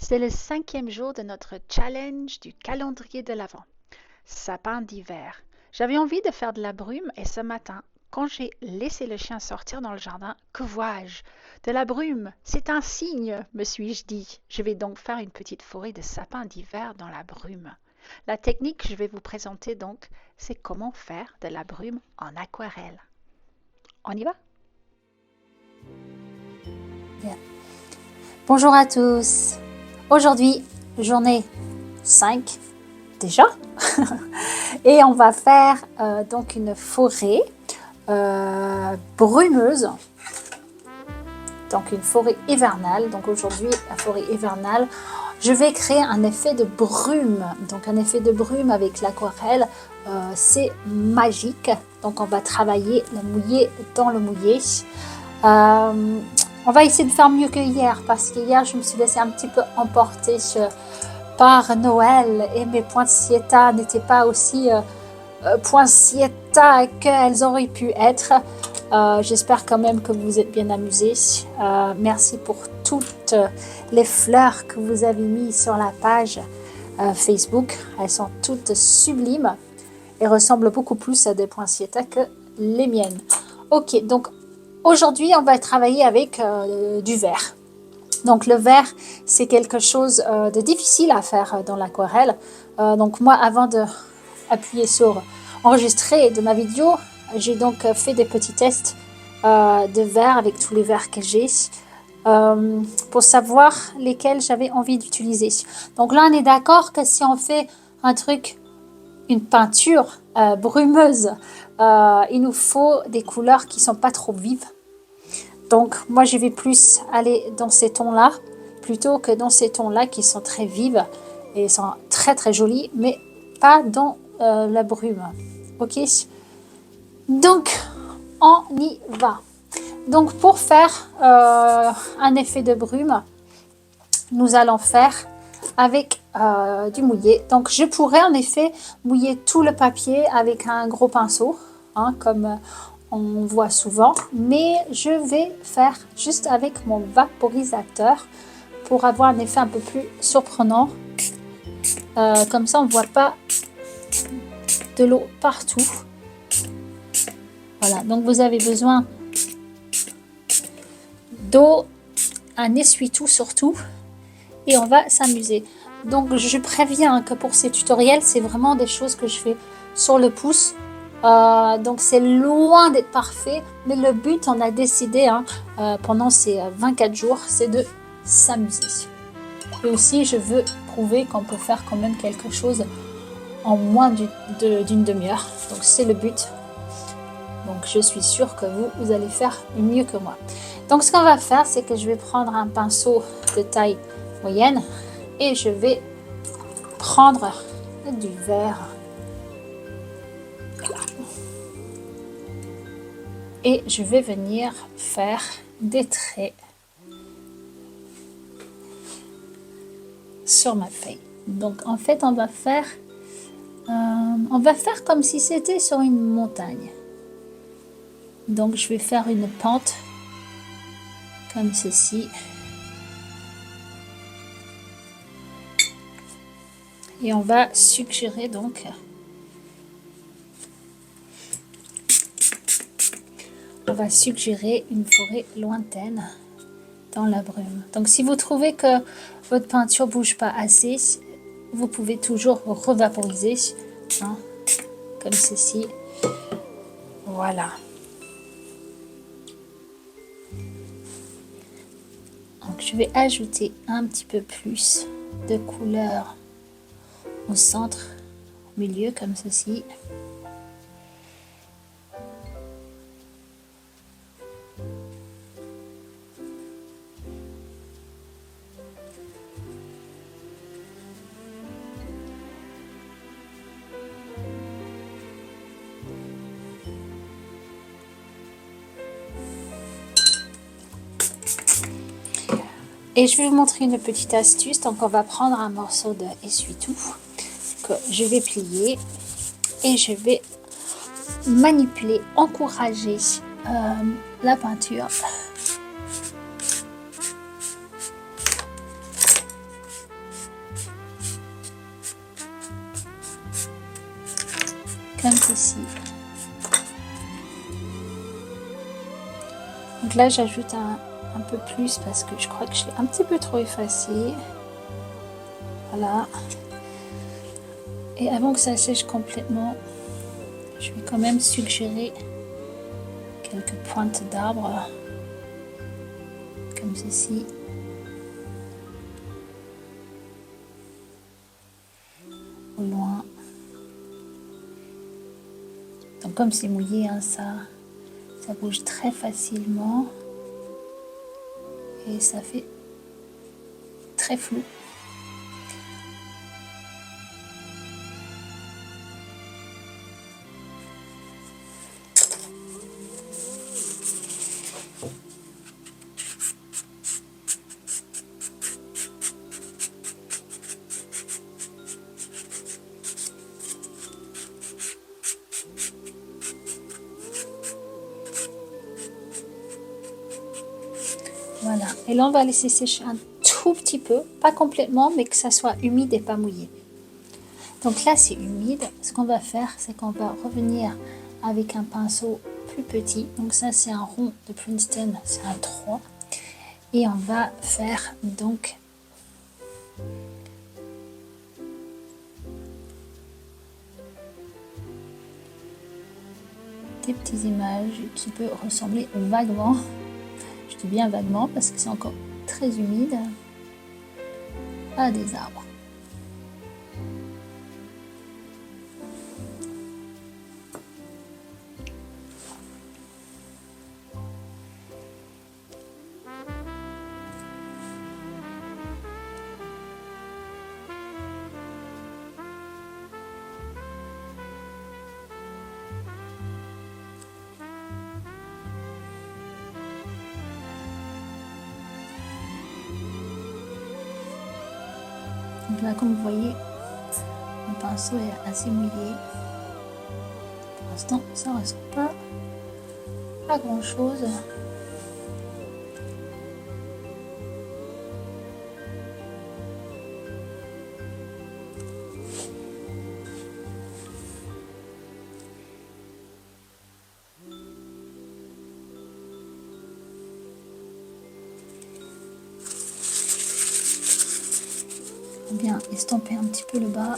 C'est le cinquième jour de notre challenge du calendrier de l'Avent. Sapin d'hiver. J'avais envie de faire de la brume et ce matin, quand j'ai laissé le chien sortir dans le jardin, que vois-je? De la brume, c'est un signe, me suis-je dit. Je vais donc faire une petite forêt de sapins d'hiver dans la brume. La technique que je vais vous présenter donc, c'est comment faire de la brume en aquarelle. On y va? Bien. Bonjour à tous. Aujourd'hui, journée 5 déjà. Et on va faire donc une forêt brumeuse. Donc une forêt hivernale. Donc aujourd'hui, la forêt hivernale. Je vais créer un effet de brume. Donc un effet de brume avec l'aquarelle. C'est magique. Donc on va travailler le mouillé dans le mouillé. On va essayer de faire mieux que hier parce que hier je me suis laissée un petit peu emporter par Noël et mes poinsettias n'étaient pas aussi poinsettias qu'elles auraient pu être. J'espère quand même que vous vous êtes bien amusés. Merci pour toutes les fleurs que vous avez mises sur la page Facebook. Elles sont toutes sublimes et ressemblent beaucoup plus à des poinsettias que les miennes. Ok, donc aujourd'hui, on va travailler avec du vert. Donc le vert, c'est quelque chose de difficile à faire dans l'aquarelle. Donc moi, avant d'appuyer sur enregistrer de ma vidéo, j'ai donc fait des petits tests de vert avec tous les verts que j'ai pour savoir lesquels j'avais envie d'utiliser. Donc là, on est d'accord que si on fait un truc, une peinture brumeuse, il nous faut des couleurs qui ne sont pas trop vives. Donc moi je vais plus aller dans ces tons-là plutôt que dans ces tons-là qui sont très vives et sont très très jolis, mais pas dans la brume. Ok, donc on y va. Donc pour faire un effet de brume, nous allons faire avec du mouillé. Donc je pourrais en effet mouiller tout le papier avec un gros pinceau, hein, comme on voit souvent, mais je vais faire juste avec mon vaporisateur pour avoir un effet un peu plus surprenant. Comme ça on ne voit pas de l'eau partout. Voilà, donc vous avez besoin d'eau, un essuie-tout surtout, et on va s'amuser. Donc je préviens que pour ces tutoriels, c'est vraiment des choses que je fais sur le pouce. Donc c'est loin d'être parfait, mais le but, on a décidé pendant ces 24 jours, c'est de s'amuser. Et aussi, je veux prouver qu'on peut faire quand même quelque chose en moins d'une demi-heure. Donc c'est le but. Donc je suis sûre que vous allez faire mieux que moi. Donc ce qu'on va faire, c'est que je vais prendre un pinceau de taille moyenne et je vais prendre du vert. Et je vais venir faire des traits sur ma feuille. Donc en fait, on va faire comme si c'était sur une montagne. Donc je vais faire une pente comme ceci. Et on va suggérer donc une forêt lointaine dans la brume. Donc si vous trouvez que votre peinture ne bouge pas assez, vous pouvez toujours revaporiser, hein, comme ceci. Voilà. Donc je vais ajouter un petit peu plus de couleur au centre, au milieu, comme ceci. Et je vais vous montrer une petite astuce. Donc on va prendre un morceau de essuie-tout que je vais plier et je vais manipuler, encourager la peinture ici. Donc là, j'ajoute un peu plus parce que je crois que je l'ai un petit peu trop effacé. Voilà. Et avant que ça sèche complètement, je vais quand même suggérer quelques pointes d'arbres, comme ceci. Au loin. Donc comme c'est mouillé, hein, ça bouge très facilement. Et ça fait très flou. Voilà, et là on va laisser sécher un tout petit peu, pas complètement, mais que ça soit humide et pas mouillé. Donc là c'est humide, ce qu'on va faire, c'est qu'on va revenir avec un pinceau plus petit. Donc ça c'est un rond de Princeton, c'est un 3. Et on va faire donc des petites images qui peuvent ressembler vaguement. Je dis bien vaguement parce que c'est encore très humide, à des arbres. Donc là, comme vous voyez, mon pinceau est assez mouillé. Pour l'instant, ça ne ressemble pas à grand chose. Bien estomper un petit peu le bas.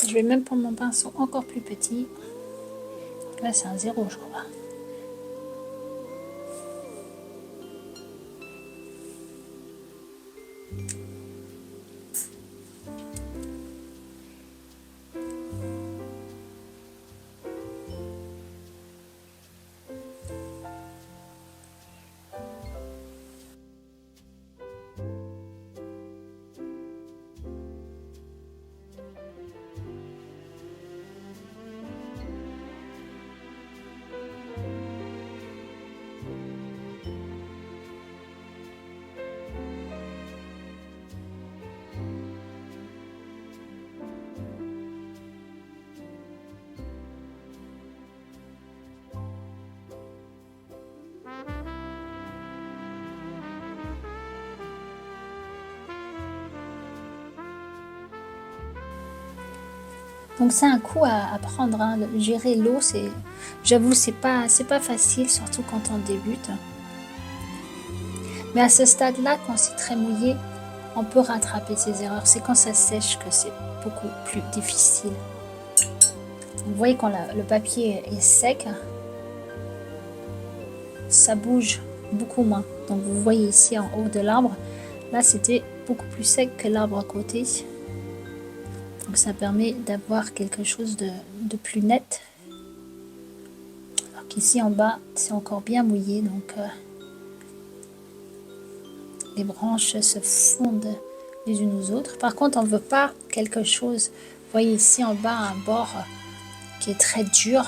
Je vais même prendre mon pinceau encore plus petit. Là c'est un 0 je crois. Donc c'est un coup à prendre, hein. Gérer l'eau, j'avoue, c'est pas facile, surtout quand on débute. Mais à ce stade-là, quand c'est très mouillé, on peut rattraper ses erreurs. C'est quand ça sèche que c'est beaucoup plus difficile. Vous voyez quand le papier est sec, ça bouge beaucoup moins. Donc vous voyez ici en haut de l'arbre, là c'était beaucoup plus sec que l'arbre à côté. Donc ça permet d'avoir quelque chose de plus net. Alors qu'ici en bas, c'est encore bien mouillé. Donc les branches se fondent les unes aux autres. Par contre, on ne veut pas quelque chose. Vous voyez ici en bas un bord qui est très dur.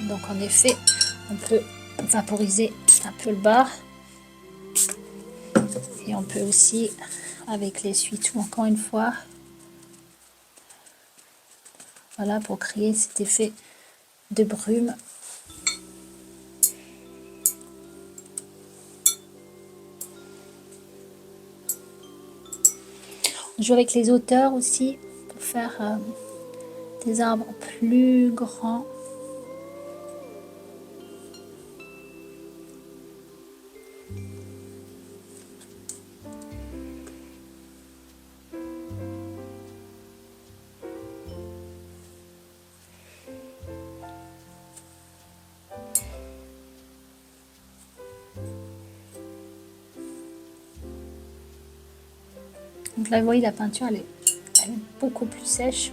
Donc en effet, on peut vaporiser un peu le bas. Et on peut aussi, avec l'essuie-tout, encore une fois, voilà, pour créer cet effet de brume. On joue avec les hauteurs aussi, pour faire des arbres plus grands. Donc là, vous voyez, la peinture, elle est beaucoup plus sèche.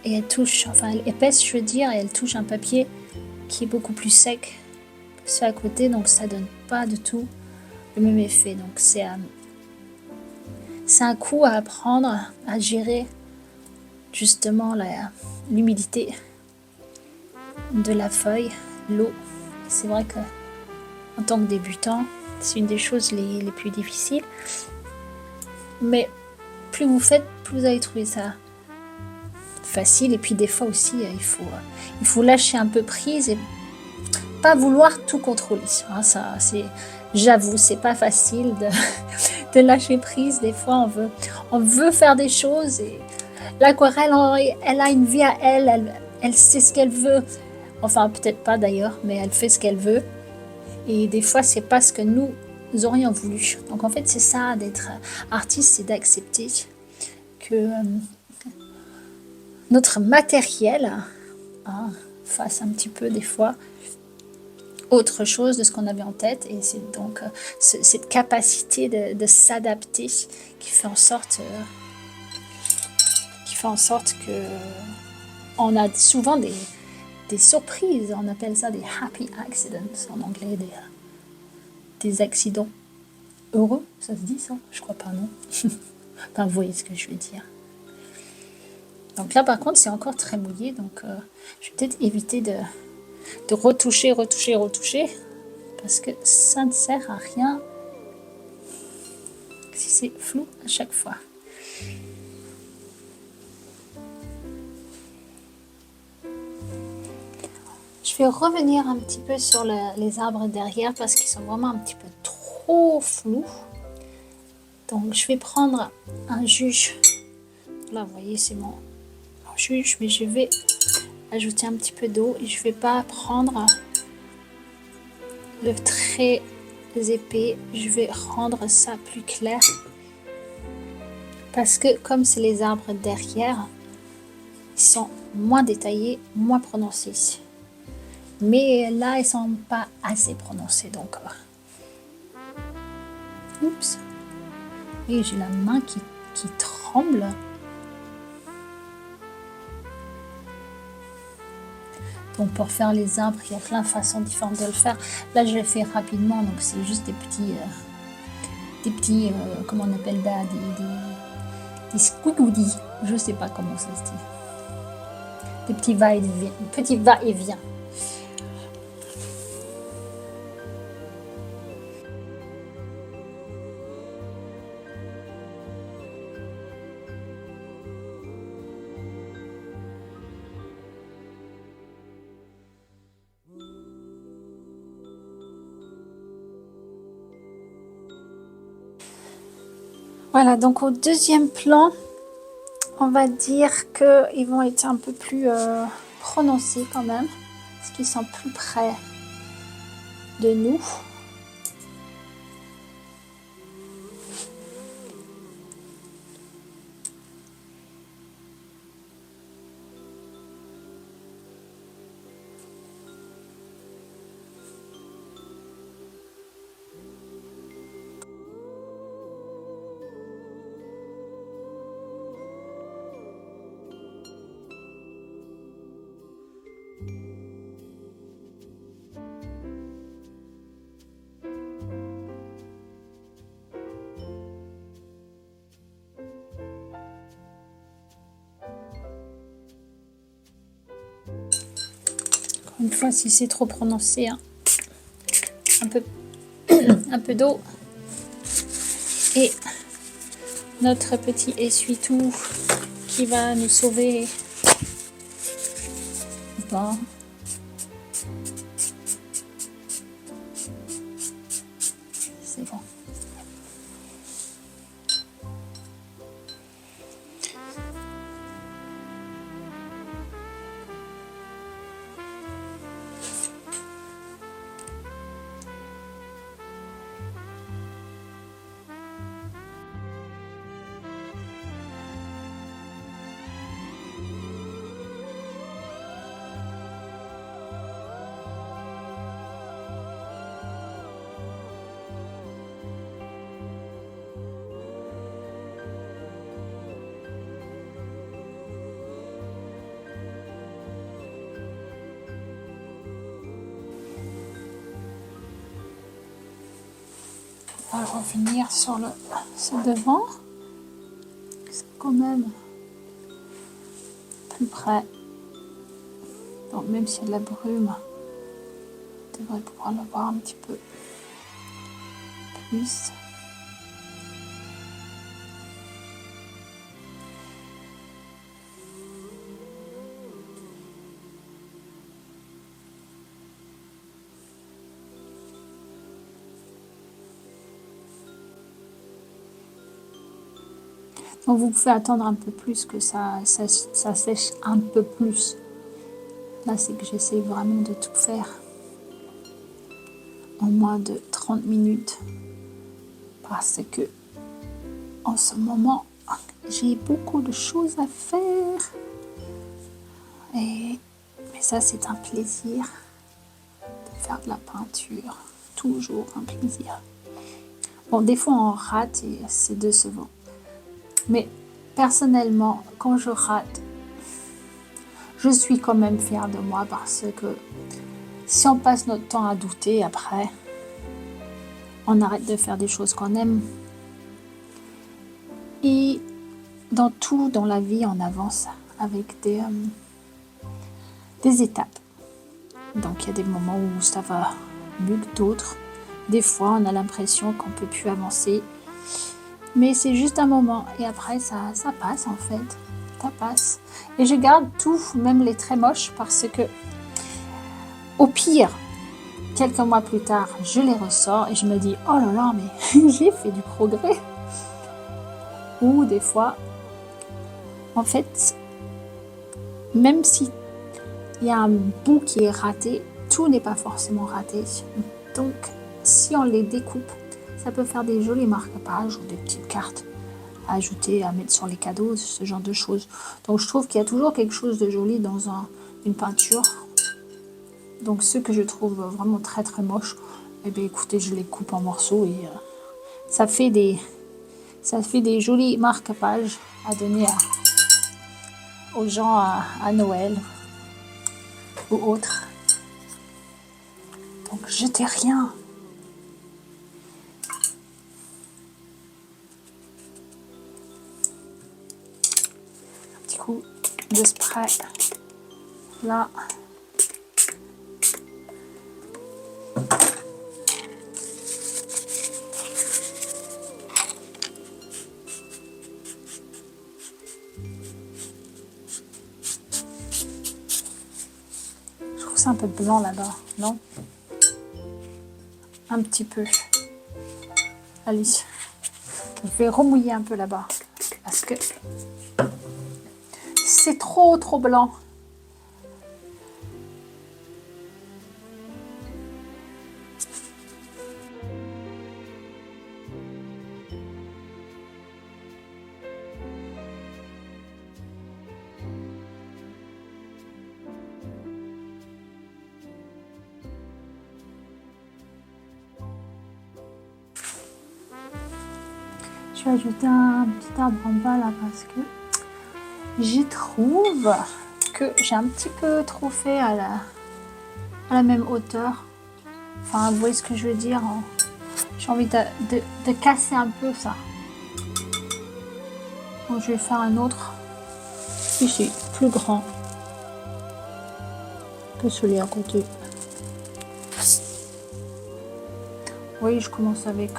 Et elle touche, enfin, elle est épaisse, je veux dire, et elle touche un papier qui est beaucoup plus sec que ceux à côté. Donc, ça donne pas du tout le même effet. Donc, c'est un coup à apprendre à gérer justement l'humidité de la feuille, l'eau. C'est vrai que en tant que débutant, c'est une des choses les plus difficiles. Mais plus vous faites, plus vous allez trouver ça facile. Et puis des fois aussi, il faut lâcher un peu prise et pas vouloir tout contrôler. Hein, ça, j'avoue, c'est pas facile de lâcher prise. Des fois, on veut faire des choses et l'aquarelle, elle a une vie à elle sait ce qu'elle veut. Enfin, peut-être pas d'ailleurs, mais elle fait ce qu'elle veut. Et des fois, c'est pas ce que nous aurions voulu. Donc en fait, c'est ça d'être artiste, c'est d'accepter que notre matériel fasse un petit peu des fois autre chose de ce qu'on avait en tête. Et c'est donc cette capacité de s'adapter qui fait en sorte que on a souvent des surprises. On appelle ça des happy accidents en anglais, des accidents heureux, ça se dit ça? Je crois pas, non. Enfin, vous voyez ce que je veux dire. Donc là, par contre, c'est encore très mouillé, donc je vais peut-être éviter de retoucher, parce que ça ne sert à rien si c'est flou à chaque fois. Je vais revenir un petit peu sur les arbres derrière parce qu'ils sont vraiment un petit peu trop flous. Donc je vais prendre un juge. Là vous voyez c'est mon juge, mais je vais ajouter un petit peu d'eau et je vais pas prendre le trait épais. Je vais rendre ça plus clair parce que comme c'est les arbres derrière, ils sont moins détaillés, moins prononcés. Mais là, ils sont pas assez prononcés, donc. Oups. Et j'ai la main qui tremble. Donc pour faire les arbres, il y a plein de façons différentes de le faire. Là, je l'ai fait rapidement, donc c'est juste des petits, comment on appelle ça, des squigoudis. Je sais pas comment ça se dit. Des petits va-et-vient. Voilà, donc au deuxième plan, on va dire qu'ils vont être un peu plus prononcés quand même, parce qu'ils sont plus près de nous. Une fois, si c'est trop prononcé, hein, un peu d'eau. notre petit essuie-tout qui va nous sauver. Bon. C'est bon. On va revenir sur ce devant. C'est quand même plus près. Donc même s'il y a de la brume, on devrait pouvoir le voir un petit peu plus. Donc vous pouvez attendre un peu plus que ça sèche un peu plus. Là, c'est que j'essaie vraiment de tout faire en moins de 30 minutes. Parce que en ce moment, j'ai beaucoup de choses à faire. Mais ça, c'est un plaisir de faire de la peinture. Toujours un plaisir. Bon, des fois, on rate et c'est décevant. Mais personnellement, quand je rate, je suis quand même fière de moi parce que si on passe notre temps à douter après, on arrête de faire des choses qu'on aime. Et dans tout, dans la vie, on avance avec des étapes. Donc il y a des moments où ça va mieux que d'autres. Des fois, on a l'impression qu'on ne peut plus avancer. Mais c'est juste un moment et après ça passe en fait, ça passe. Et je garde tout, même les très moches parce que au pire, quelques mois plus tard, je les ressors et je me dis oh là là mais j'ai fait du progrès. Ou des fois, en fait, même si il y a un bout qui est raté, tout n'est pas forcément raté. Donc si on les découpe, ça peut faire des jolis marque-pages ou des petites cartes à ajouter, à mettre sur les cadeaux, ce genre de choses. Donc je trouve qu'il y a toujours quelque chose de joli dans une peinture. Donc ceux que je trouve vraiment très très moches, eh bien écoutez, je les coupe en morceaux et ça fait des jolis marque-pages à donner aux gens à Noël ou autres. Donc jetez rien. De spray là. Je trouve ça un peu blanc là-bas, non? Un petit peu. Allez, je vais remouiller un peu là-bas parce que c'est trop blanc. Je vais ajouter un petit arbre en bas là parce que j'y trouve que j'ai un petit peu trop fait à la même hauteur. Enfin, vous voyez ce que je veux dire, hein. J'ai envie de casser un peu ça. Donc je vais faire un autre ici, plus grand que celui à côté. Oui, je commence avec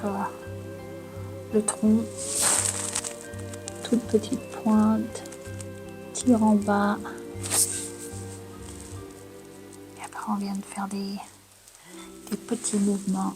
le tronc. toute petite pointe, tire en bas. Et après, on vient de faire des petits mouvements.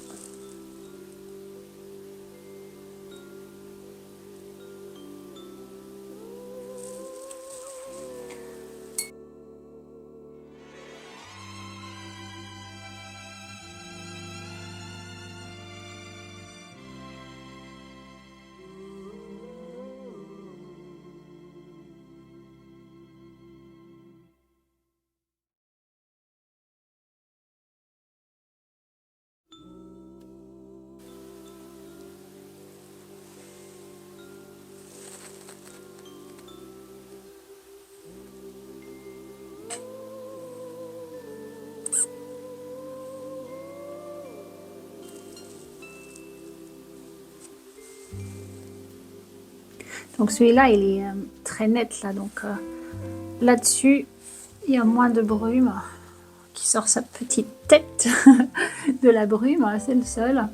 Donc celui-là, il est très net là. Donc là-dessus, il y a moins de brume qui sort sa petite tête de la brume. C'est le seul.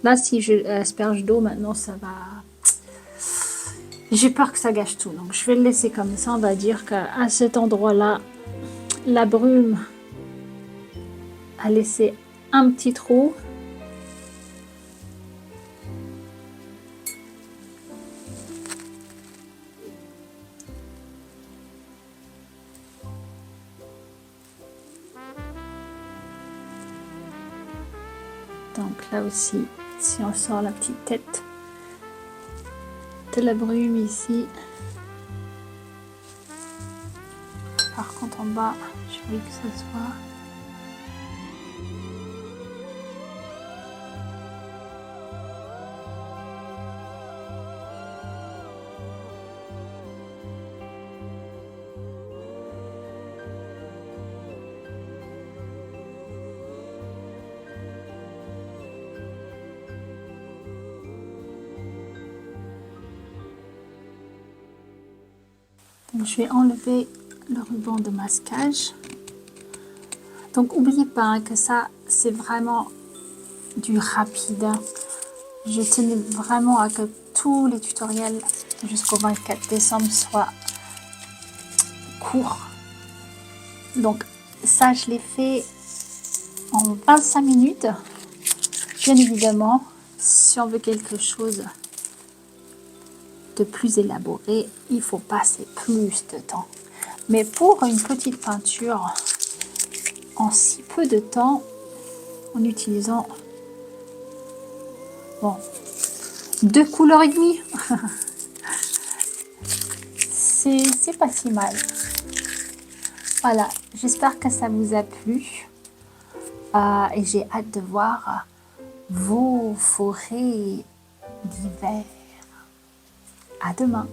Là, si je asperge d'eau, maintenant, ça va... J'ai peur que ça gâche tout. Donc je vais le laisser comme ça. On va dire qu'à cet endroit-là, la brume a laissé un petit trou. Donc là aussi, si on sort la petite tête de la brume ici. Par contre en bas, j'ai envie que ça soit... Donc, je vais enlever le ruban de masquage. Donc n'oubliez pas hein, que ça c'est vraiment du rapide. Je tenais vraiment à que tous les tutoriels jusqu'au 24 décembre soient courts. Donc ça je l'ai fait en 25 minutes. Bien évidemment, si on veut quelque chose de plus élaboré, il faut passer plus de temps. Mais pour une petite peinture, en si peu de temps, en utilisant 2 couleurs et demie, c'est pas si mal. Voilà, j'espère que ça vous a plu et j'ai hâte de voir vos forêts d'hiver. À demain.